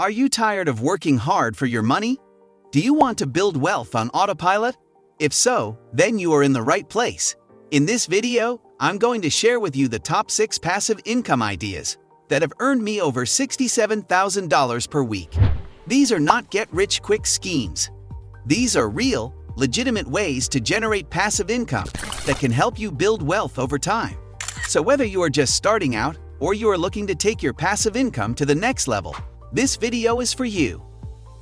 Are you tired of working hard for your money? Do you want to build wealth on autopilot? If so, then you are in the right place. In this video, I'm going to share with you the top 6 passive income ideas that have earned me over $67,000 per week. These are not get-rich-quick schemes. These are real, legitimate ways to generate passive income that can help you build wealth over time. So whether you are just starting out or you are looking to take your passive income to the next level, this video is for you.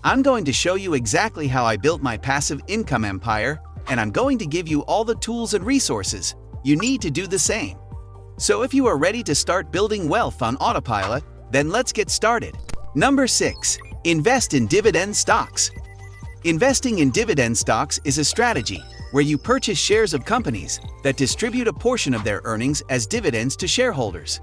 I'm going to show you exactly how I built my passive income empire, and I'm going to give you all the tools and resources you need to do the same. So if you are ready to start building wealth on autopilot, then let's get started. Number 6. Invest in dividend stocks. Investing in dividend stocks is a strategy where you purchase shares of companies that distribute a portion of their earnings as dividends to shareholders.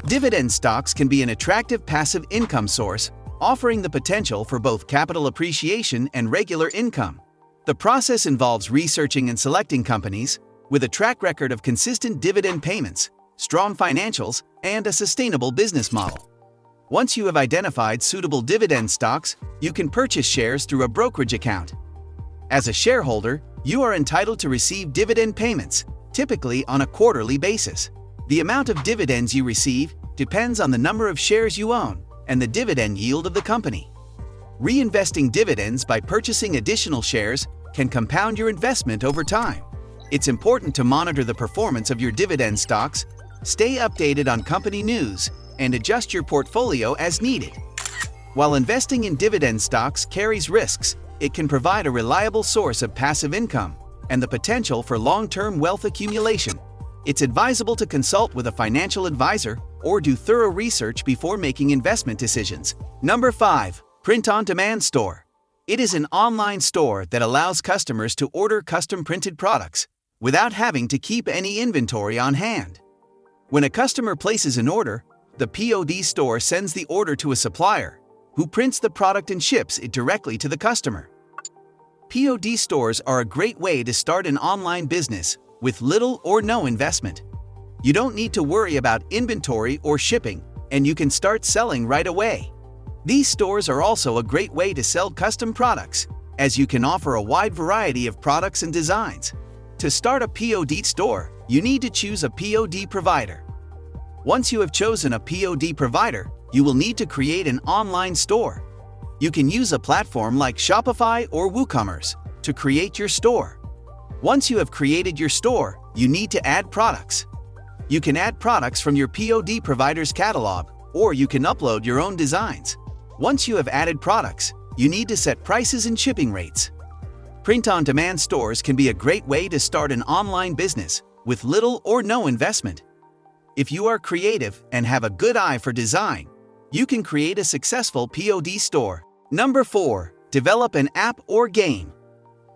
Dividend stocks can be an attractive passive income source, offering the potential for both capital appreciation and regular income. The process involves researching and selecting companies with a track record of consistent dividend payments, strong financials, and a sustainable business model. Once you have identified suitable dividend stocks, you can purchase shares through a brokerage account. As a shareholder, you are entitled to receive dividend payments, typically on a quarterly basis. The amount of dividends you receive depends on the number of shares you own and the dividend yield of the company. Reinvesting dividends by purchasing additional shares can compound your investment over time. It's important to monitor the performance of your dividend stocks, stay updated on company news, and adjust your portfolio as needed. While investing in dividend stocks carries risks, it can provide a reliable source of passive income and the potential for long-term wealth accumulation. It's advisable to consult with a financial advisor or do thorough research before making investment decisions. Number 5. Print-on-demand store. It is an online store that allows customers to order custom-printed products without having to keep any inventory on hand. When a customer places an order, the POD store sends the order to a supplier, who prints the product and ships it directly to the customer. POD stores are a great way to start an online business with little or no investment. You don't need to worry about inventory or shipping, and you can start selling right away. These stores are also a great way to sell custom products, as you can offer a wide variety of products and designs. To start a POD store, you need to choose a POD provider. Once you have chosen a POD provider, you will need to create an online store. You can use a platform like Shopify or WooCommerce to create your store. Once you have created your store, you need to add products. You can add products from your POD provider's catalog, or you can upload your own designs. Once you have added products, you need to set prices and shipping rates. Print-on-demand stores can be a great way to start an online business with little or no investment. If you are creative and have a good eye for design, you can create a successful POD store. Number 4. Develop an app or game.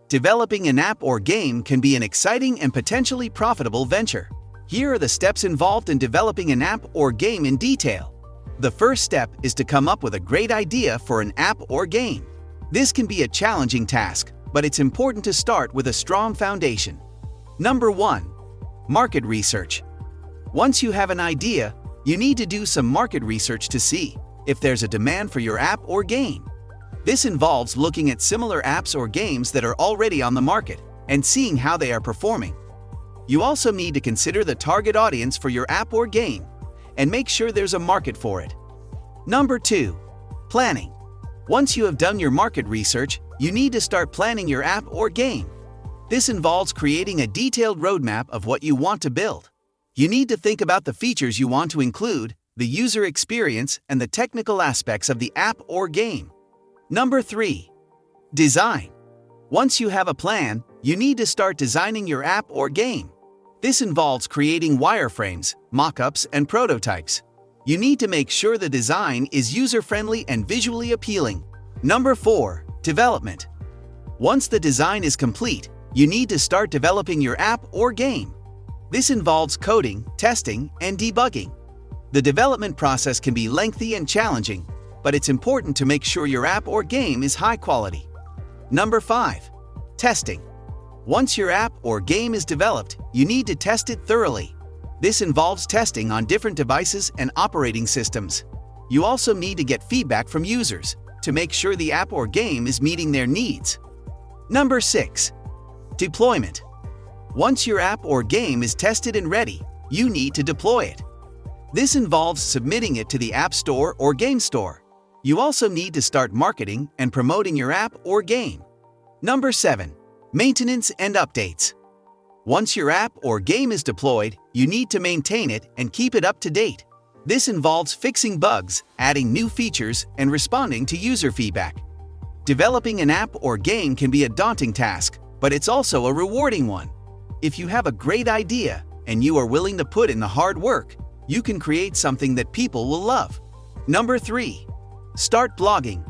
Developing an app or game can be an exciting and potentially profitable venture. Here are the steps involved in developing an app or game in detail. The first step is to come up with a great idea for an app or game. This can be a challenging task, but it's important to start with a strong foundation. Number 1. Market research. Once you have an idea, you need to do some market research to see if there's a demand for your app or game. This involves looking at similar apps or games that are already on the market and seeing how they are performing. You also need to consider the target audience for your app or game and make sure there's a market for it. Number 2. Planning. Once you have done your market research, you need to start planning your app or game. This involves creating a detailed roadmap of what you want to build. You need to think about the features you want to include, the user experience, and the technical aspects of the app or game. Number 3. Design. Once you have a plan, you need to start designing your app or game. This involves creating wireframes, mock-ups, and prototypes. You need to make sure the design is user-friendly and visually appealing. Number 4. Development. Once the design is complete, you need to start developing your app or game. This involves coding, testing, and debugging. The development process can be lengthy and challenging, but it's important to make sure your app or game is high quality. Number 5. Testing. Once your app or game is developed, you need to test it thoroughly. This involves testing on different devices and operating systems. You also need to get feedback from users to make sure the app or game is meeting their needs. Number 6. Deployment. Once your app or game is tested and ready, you need to deploy it. This involves submitting it to the App Store or Game Store. You also need to start marketing and promoting your app or game. Number 7. Maintenance and updates. Once your app or game is deployed, you need to maintain it and keep it up to date. This involves fixing bugs, adding new features, and responding to user feedback. Developing an app or game can be a daunting task, but it's also a rewarding one. If you have a great idea and you are willing to put in the hard work, you can create something that people will love. Number 3. Start blogging.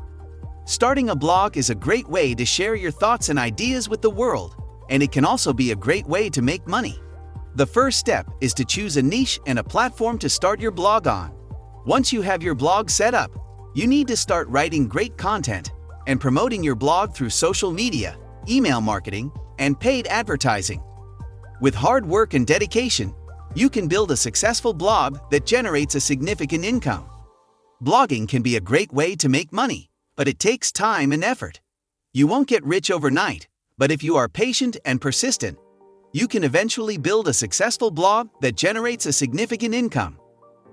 Starting a blog is a great way to share your thoughts and ideas with the world, and it can also be a great way to make money. The first step is to choose a niche and a platform to start your blog on. Once you have your blog set up, you need to start writing great content and promoting your blog through social media, email marketing, and paid advertising. With hard work and dedication, you can build a successful blog that generates a significant income. Blogging can be a great way to make money, but it takes time and effort. You won't get rich overnight, but if you are patient and persistent, you can eventually build a successful blog that generates a significant income.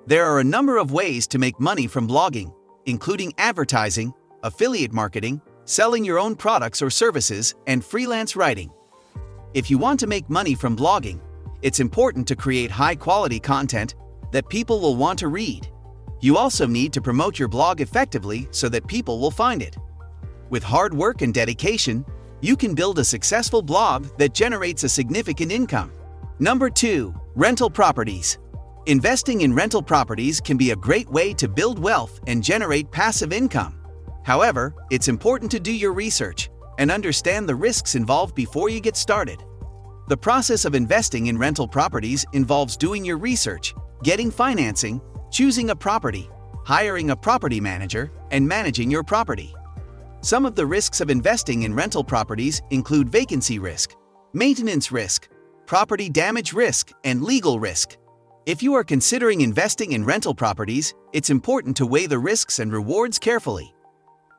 There are a number of ways to make money from blogging, including advertising, affiliate marketing, selling your own products or services, and freelance writing. If you want to make money from blogging, it's important to create high-quality content that people will want to read. You also need to promote your blog effectively so that people will find it. With hard work and dedication, you can build a successful blog that generates a significant income. Number 2. Rental properties. Investing in rental properties can be a great way to build wealth and generate passive income. However, it's important to do your research and understand the risks involved before you get started. The process of investing in rental properties involves doing your research, getting financing, choosing a property, hiring a property manager, and managing your property. Some of the risks of investing in rental properties include vacancy risk, maintenance risk, property damage risk, and legal risk. If you are considering investing in rental properties, it's important to weigh the risks and rewards carefully.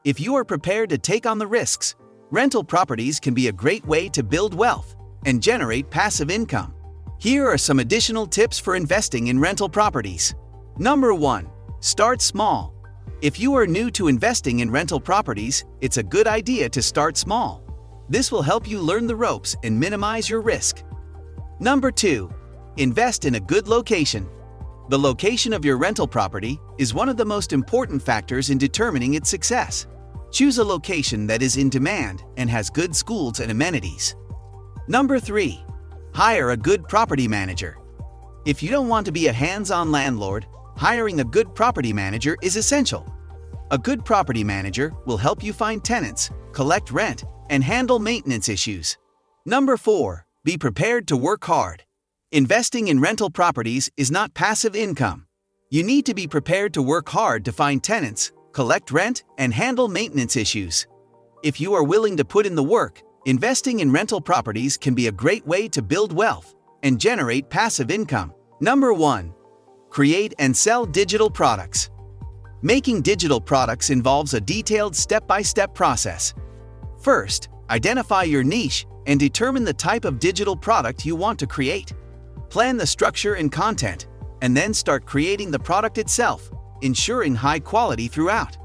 If you are prepared to take on the risks, rental properties can be a great way to build wealth and generate passive income. Here are some additional tips for investing in rental properties. Number 1. Start small. If you are new to investing in rental properties, it's a good idea to start small. This will help you learn the ropes and minimize your risk. Number 2. Invest in a good location. The location of your rental property is one of the most important factors in determining its success. Choose a location that is in demand and has good schools and amenities. Number 3. Hire a good property manager. If you don't want to be a hands-on landlord, hiring a good property manager is essential. A good property manager will help you find tenants, collect rent, and handle maintenance issues. Number 4. Be prepared to work hard. Investing in rental properties is not passive income. You need to be prepared to work hard to find tenants, collect rent, and handle maintenance issues. If you are willing to put in the work, investing in rental properties can be a great way to build wealth and generate passive income. Number 1. Create and sell digital products. Making digital products involves a detailed step-by-step process. First, identify your niche and determine the type of digital product you want to create. Plan the structure and content, and then start creating the product itself, ensuring high quality throughout.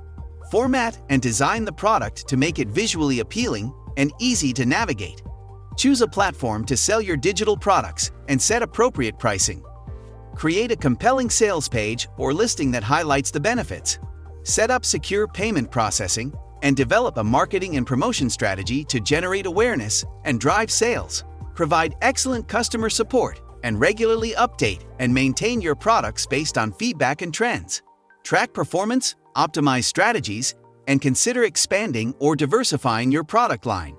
Format and design the product to make it visually appealing and easy to navigate. Choose a platform to sell your digital products and set appropriate pricing. Create a compelling sales page or listing that highlights the benefits. Set up secure payment processing and develop a marketing and promotion strategy to generate awareness and drive sales. Provide excellent customer support and regularly update and maintain your products based on feedback and trends. Track performance, optimize strategies, and consider expanding or diversifying your product line.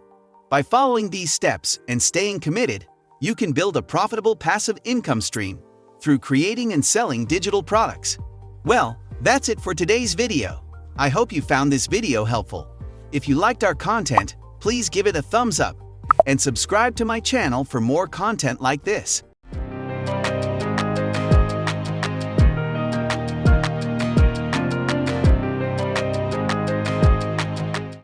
By following these steps and staying committed, you can build a profitable passive income stream through creating and selling digital products. Well, that's it for today's video. I hope you found this video helpful. If you liked our content, please give it a thumbs up and subscribe to my channel for more content like this.